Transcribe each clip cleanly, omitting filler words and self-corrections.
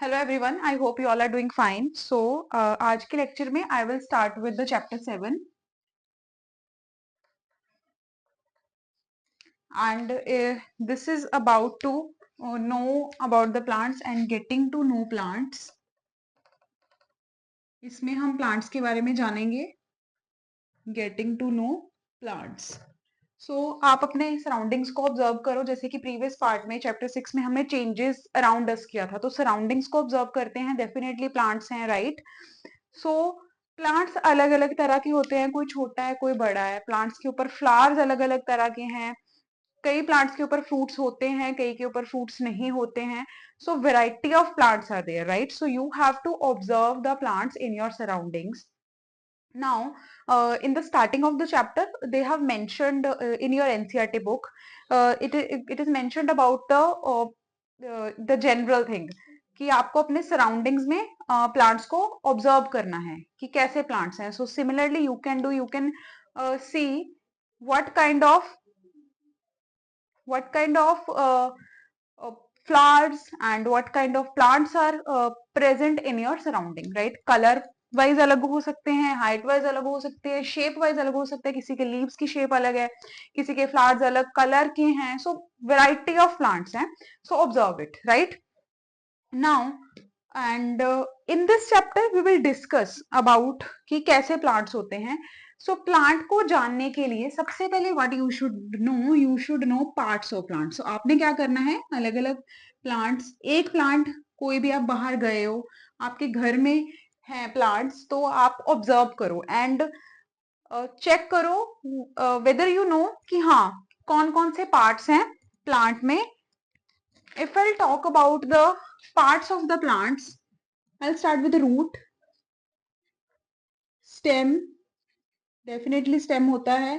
Hello everyone, I hope you all are doing fine. So, आज के lecture में I will start with the chapter 7 and this is about to know about the plants and getting to know plants. इसमें हम plants के बारे में जानेंगे. Getting to know plants. सो आप अपने सराउंडिंग्स को ऑब्जर्व करो, जैसे कि प्रीवियस पार्ट में चैप्टर 6 में हमने चेंजेस अराउंड अस किया था, तो सराउंडिंग्स को ऑब्जर्व करते हैं. डेफिनेटली प्लांट्स हैं, राइट? सो प्लांट्स अलग अलग तरह के होते हैं, कोई छोटा है कोई बड़ा है. प्लांट्स के ऊपर फ्लावर्स अलग अलग तरह के हैं. कई प्लांट्स के ऊपर फ्रूट्स होते हैं, कई के ऊपर फ्रूट्स नहीं होते हैं. So variety of plants are there, right? So you have to observe the plants in your surroundings. Now, in the starting of the chapter, they have mentioned in your NCERT book, it is mentioned about the general thing कि आपको अपने surroundings में plants को observe करना है कि कैसे plants हैं. So similarly, you can see what kind of flowers and what kind of plants are present in your surrounding, right? Color wise अलग हो सकते हैं, हाइट वाइज अलग हो सकते हैं, शेप वाइज अलग हो सकते हैं. किसी के लीव्स की शेप अलग है, किसी के फ्लावर्स अलग कलर के हैं. सो वेराइटी ऑफ प्लांट्स हैं. So observe it, right? Now and in this chapter we will discuss about कि कैसे प्लांट्स होते हैं. सो प्लांट को जानने के लिए सबसे पहले what you should know parts of plant. So आपने क्या करना है, अलग अलग प्लांट्स, एक प्लांट कोई भी आप बाहर गए हो, आपके घर में है प्लांट्स, तो आप ऑब्जर्व करो एंड चेक करो वेदर यू नो कि हाँ कौन कौन से पार्ट्स हैं प्लांट में. If I'll talk about the parts of the plants, I'll start with the root, stem, definitely stem होता है,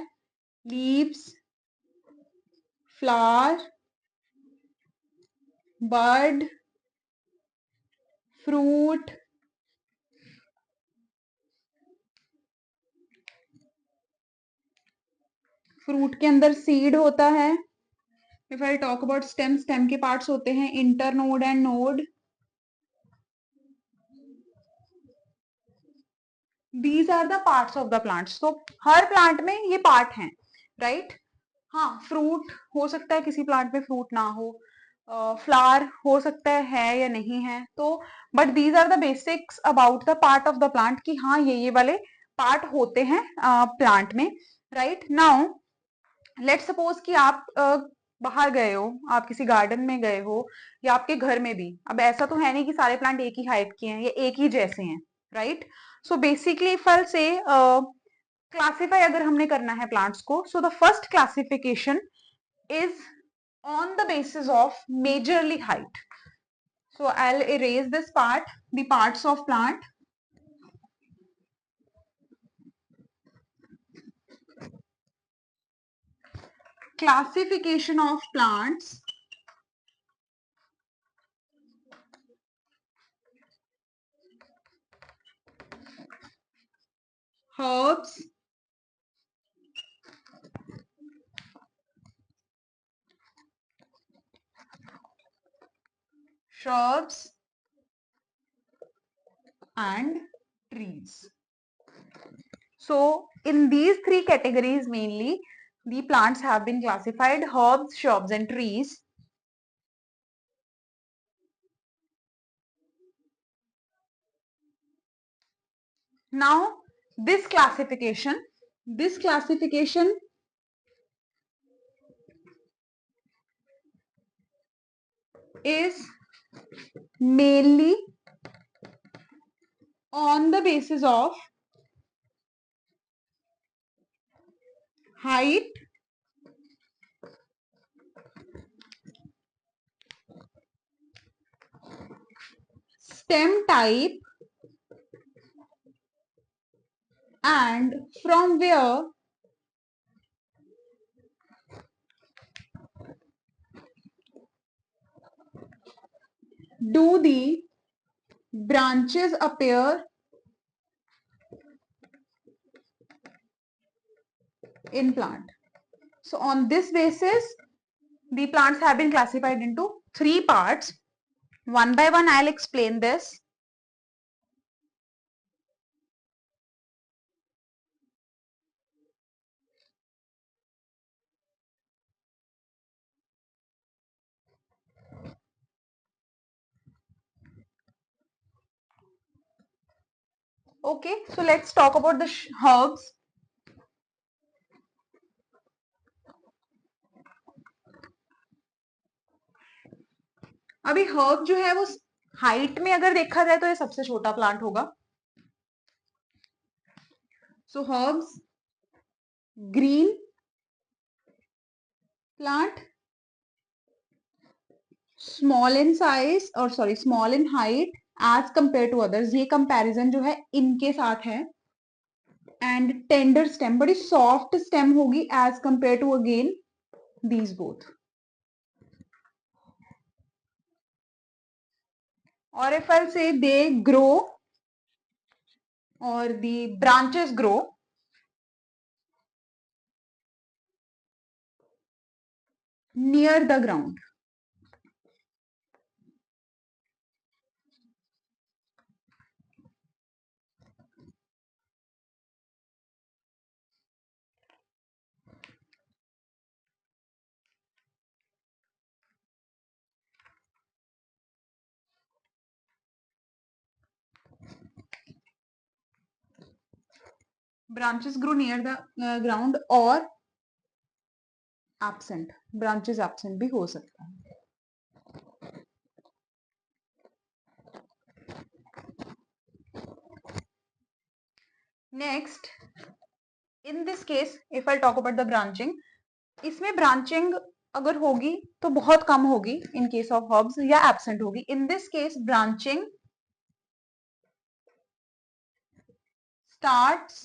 leaves, flower, bud, fruit, fruit के अंदर seed होता है. If I talk about stem, stem के parts होते हैं internode and node. These are the parts of the plants. So her plant में ये part हैं, right? हाँ, फ्रूट हो सकता है किसी प्लांट में फ्रूट ना हो, फ्लावर हो सकता है या नहीं है. तो but these are the basics about the part of the plant कि हाँ ये वाले पार्ट होते हैं प्लांट में, राइट? नाउ लेट्स सपोज कि आप बाहर गए हो, आप किसी गार्डन में गए हो या आपके घर में भी. अब ऐसा तो है नहीं कि सारे प्लांट एक ही हाइट के हैं या एक ही जैसे हैं, right? So basically if I से क्लासिफाई अगर हमने करना है प्लांट्स को, so the first classification is on the basis of majorly height. So I will erase this part, the parts of plant. Classification of plants. Herbs, shrubs and trees. So in these three categories mainly the plants have been classified: herbs, shrubs and trees. Now this classification is mainly on the basis of height, stem type and from where do the branches appear in plant. So on this basis the plants have been classified into three parts. One by one, I'll explain this. Okay, so let's talk about the herbs. अभी herb जो है वो height में अगर देखा जाए तो ये सबसे छोटा प्लांट होगा. So herbs green plant, small in size और sorry small in height as compare to others. ये कंपैरिजन जो है इनके साथ है. एंड टेंडर स्टेम, बड़ी सॉफ्ट स्टेम होगी as compare to again these both. और if I say they grow or the branches grow near the ground. Branches grow near the ground or absent. Branches absent भी हो सकता है. Next, in this case, if I talk about the branching, इसमें branching अगर होगी तो बहुत कम होगी in case of herbs या absent होगी. In this case, branching starts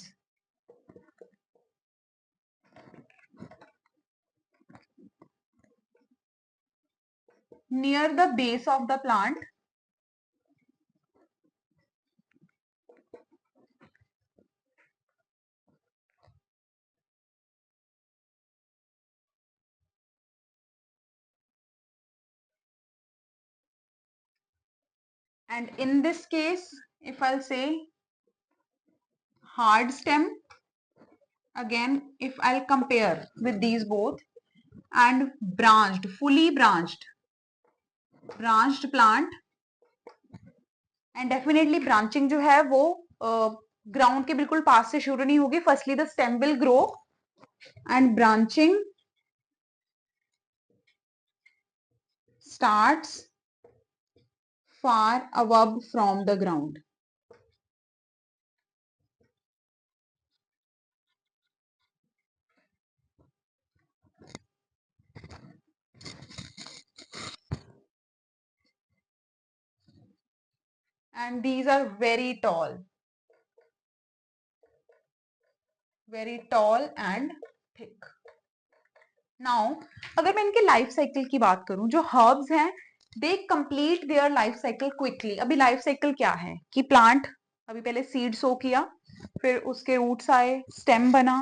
near the base of the plant and in this case, if I'll say hard stem, again if I'll compare with these both, and branched, fully branched plant, and definitely branching जो है वो ground के बिल्कुल पास से शुरू नहीं होगी. Firstly the stem will grow and branching starts far above from the ground. And these are very tall and thick. Now, अगर मैं इनके लाइफ साइकिल की बात करूं, जो हर्ब्स हैं they complete their life cycle quickly. अभी लाइफ साइकिल क्या है कि प्लांट अभी पहले सीड सो किया, फिर उसके रूट्स आए, स्टेम बना,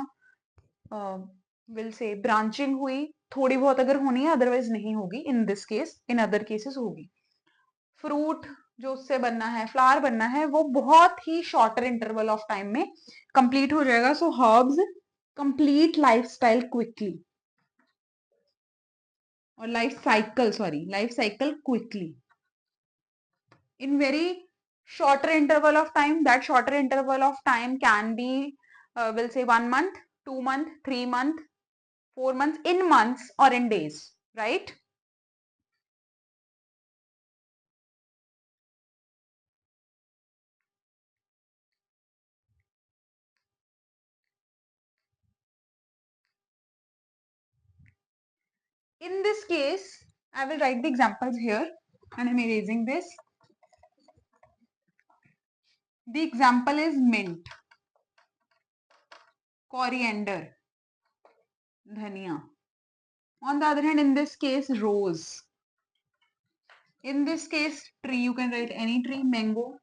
विल से ब्रांचिंग हुई, थोड़ी बहुत अगर होनी है, अदरवाइज नहीं होगी. In this case, in other cases होगी. फ्रूट जो उससे बनना है, फ्लावर बनना है, वो बहुत ही शॉर्टर इंटरवल ऑफ टाइम में कंप्लीट हो जाएगा. So herbs complete life style quickly और life cycle quickly in very shorter interval of time. That shorter interval of time can be we'll say 1 month, 2 month, 3 month, 4 months, in months or in days, right? In this case, I will write the examples here and I'm erasing this. The example is mint, coriander, dhania. On the other hand, in this case, rose. In this case, tree, you can write any tree, mango.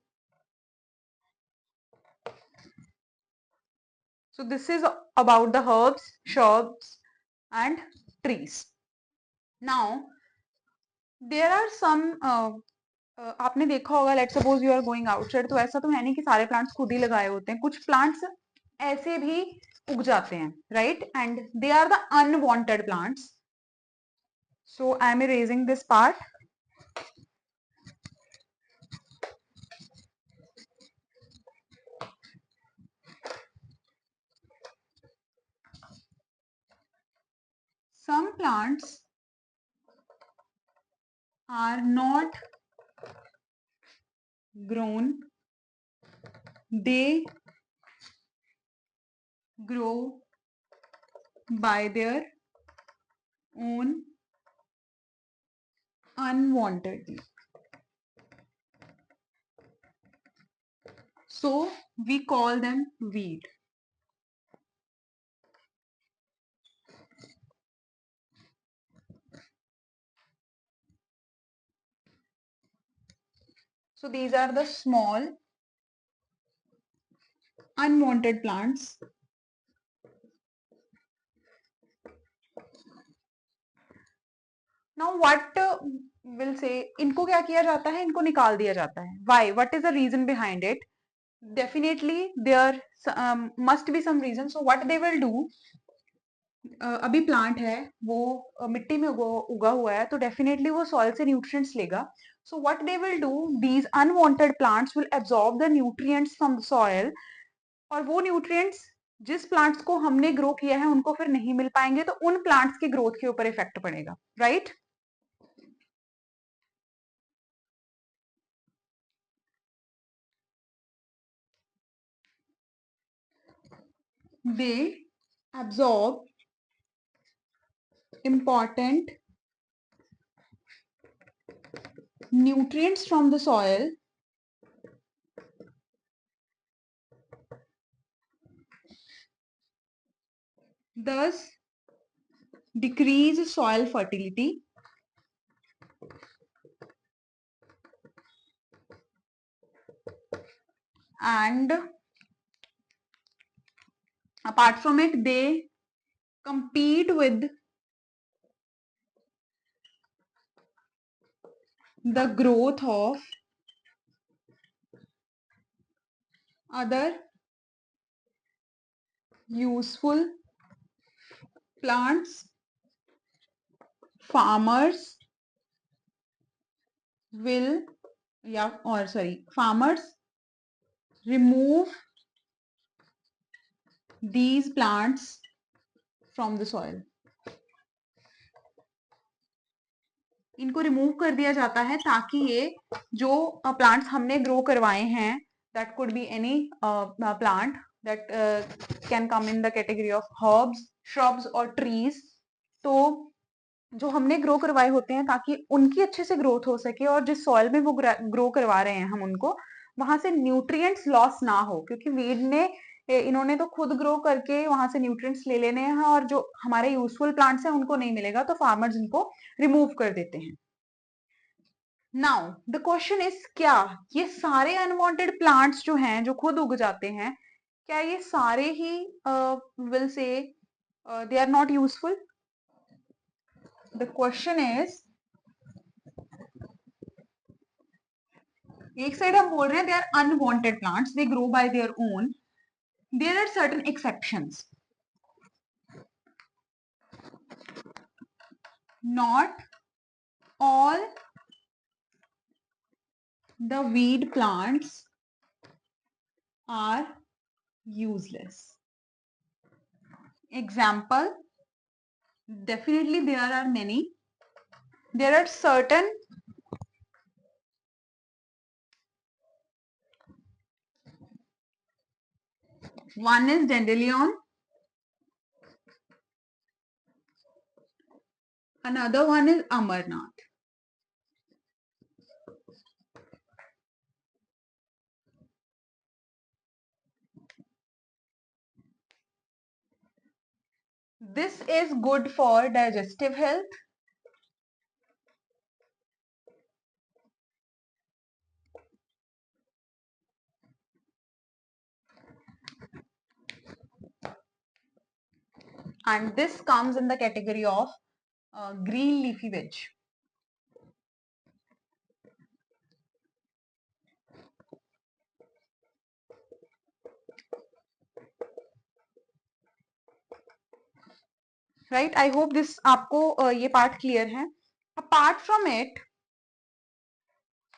So this is about the herbs, shrubs and trees. Now, there are some आपने देखा होगा, let's suppose you are going outside, तो ऐसा तो है नहीं कि सारे प्लांट्स खुद ही लगाए होते हैं, कुछ प्लांट्स ऐसे भी उग जाते हैं, right, and they are the unwanted plants. So I am erasing this part. Some plants are not grown, they grow by their own unwantedly. So we call them weed. So these are the small unwanted plants. Now what will say, इनको क्या किया जाता है, इनको निकाल दिया जाता है. Why? What is the reason behind it? Definitely there must be some reason. So what they will do, अभी प्लांट है वो मिट्टी में उगा हुआ है, तो डेफिनेटली वो सॉइल से न्यूट्रिएंट्स लेगा. So what they will do, these unwanted plants will absorb the nutrients from the soil, और वो न्यूट्रिएंट्स जिस प्लांट्स को हमने ग्रो किया है उनको फिर नहीं मिल पाएंगे, तो उन प्लांट्स के ग्रोथ के ऊपर इफेक्ट पड़ेगा, right. They absorb important nutrients from the soil thus decrease soil fertility and apart from it they compete with the growth of other useful plants. Farmers will, farmers remove these plants from the soil. इनको remove कर दिया जाता है ताकि ये जो plants हमने grow करवाए हैं, that could be any plant that can come in the category of herbs, shrubs और ट्रीज, तो जो हमने ग्रो करवाए होते हैं ताकि उनकी अच्छे से ग्रोथ हो सके, और जिस सॉइल में वो ग्रो करवा रहे हैं हम उनको, वहां से न्यूट्रिएंट्स लॉस ना हो, क्योंकि वीड ने इन्होंने तो खुद ग्रो करके वहां से न्यूट्रिएंट्स ले लेने हैं, और जो हमारे यूजफुल प्लांट्स हैं उनको नहीं मिलेगा, तो फार्मर्स इनको रिमूव कर देते हैं. नाउ द क्वेश्चन इज, क्या ये सारे अनवांटेड प्लांट्स जो हैं जो खुद उग जाते हैं, क्या ये सारे ही will say they are not useful? The question is, एक साइड हम बोल रहे हैं they are unwanted plants, they grow by their own, there are certain exceptions. Not all the weed plants are useless. Example, definitely there are many. There are certain one is dandelion, another one is Amarnath. This is good for digestive health. And this comes in the category of green leafy veg. Right, I hope this आपको ये part clear है. Apart from it,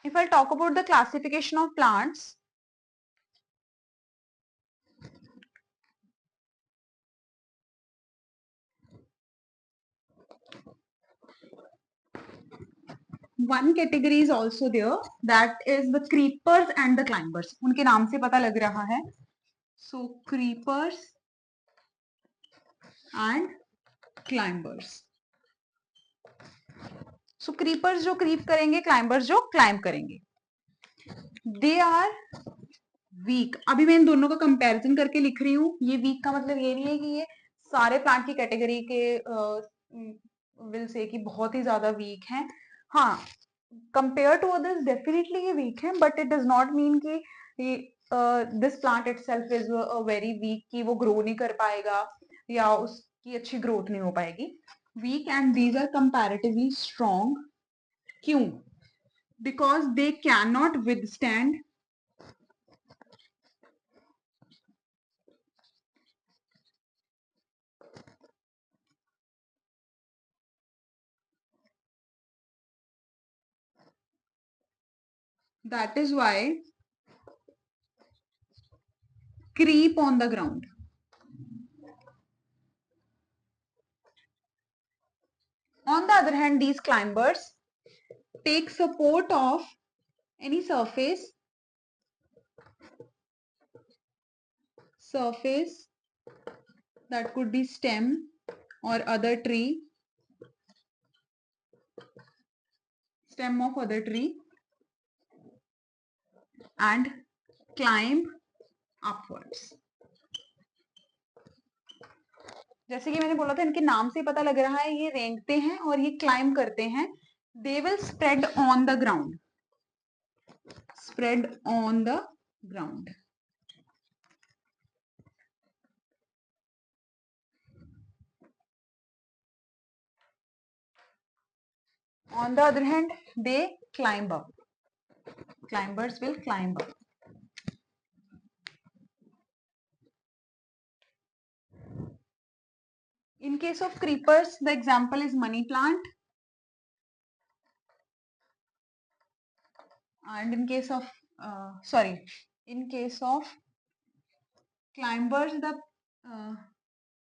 if I'll talk about the classification of plants, one category is also there, that is the creepers and the climbers. उनके नाम से पता लग रहा है. So creepers and climbers. So creepers जो creep करेंगे, climbers जो climb करेंगे. They are weak. अभी मैं इन दोनों का कंपैरिजन करके लिख रही हूँ. ये weak का मतलब ये नहीं है कि ये सारे प्लांट की कैटेगरी के विल से कि बहुत ही ज्यादा वीक हैं. हाँ, कंपेयर टू अदर्स डेफिनेटली ये वीक है, but it does not mean कि this plant itself is very weak, कि वो ग्रो नहीं कर पाएगा या उसकी अच्छी ग्रोथ नहीं हो पाएगी. Weak and these are comparatively strong. क्यों? Because they can not withstand that is why creep on the ground. On the other hand, these climbers take support of any surface that could be stem or other tree, stem of other tree, and climb upwards. जैसे कि मैंने बोला था, इनके नाम से पता लग रहा है ये रेंगते हैं और ये क्लाइंब करते हैं. They will spread on the ground. Spread on the ground. On the other hand, they climb up. Climbers will climb up. In case of creepers, the example is money plant. And in case of climbers, the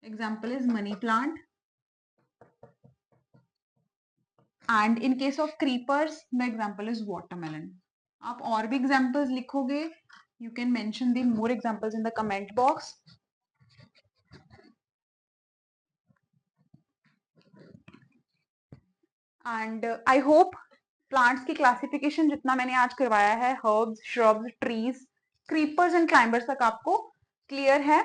example is money plant. And in case of creepers, the example is watermelon. आप और भी examples लिखोगे, you can mention the more examples in the comment box. And I hope plants की classification जितना मैंने आज करवाया है, herbs, shrubs, trees, creepers and climbers तक आपको clear है.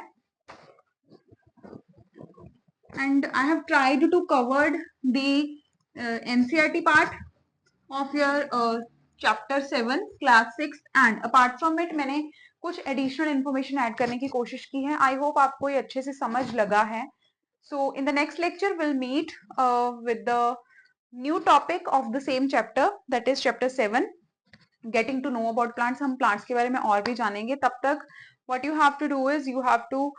And I have tried to covered the NCERT part of your chapter 7 class 6, and apart from it मैंने कुछ additional information add करने की कोशिश की है. I hope आपको ये अच्छे से समझ लगा है. So in the next lecture we'll meet with the new topic of the same chapter, that is chapter 7, getting to know about plants. हम plants के बारे में और भी जानेंगे. तब तक what you have to do is you have to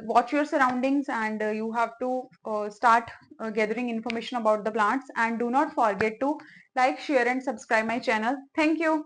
watch your surroundings, and you have to start gathering information about the plants, and do not forget to like, share and subscribe my channel. Thank you.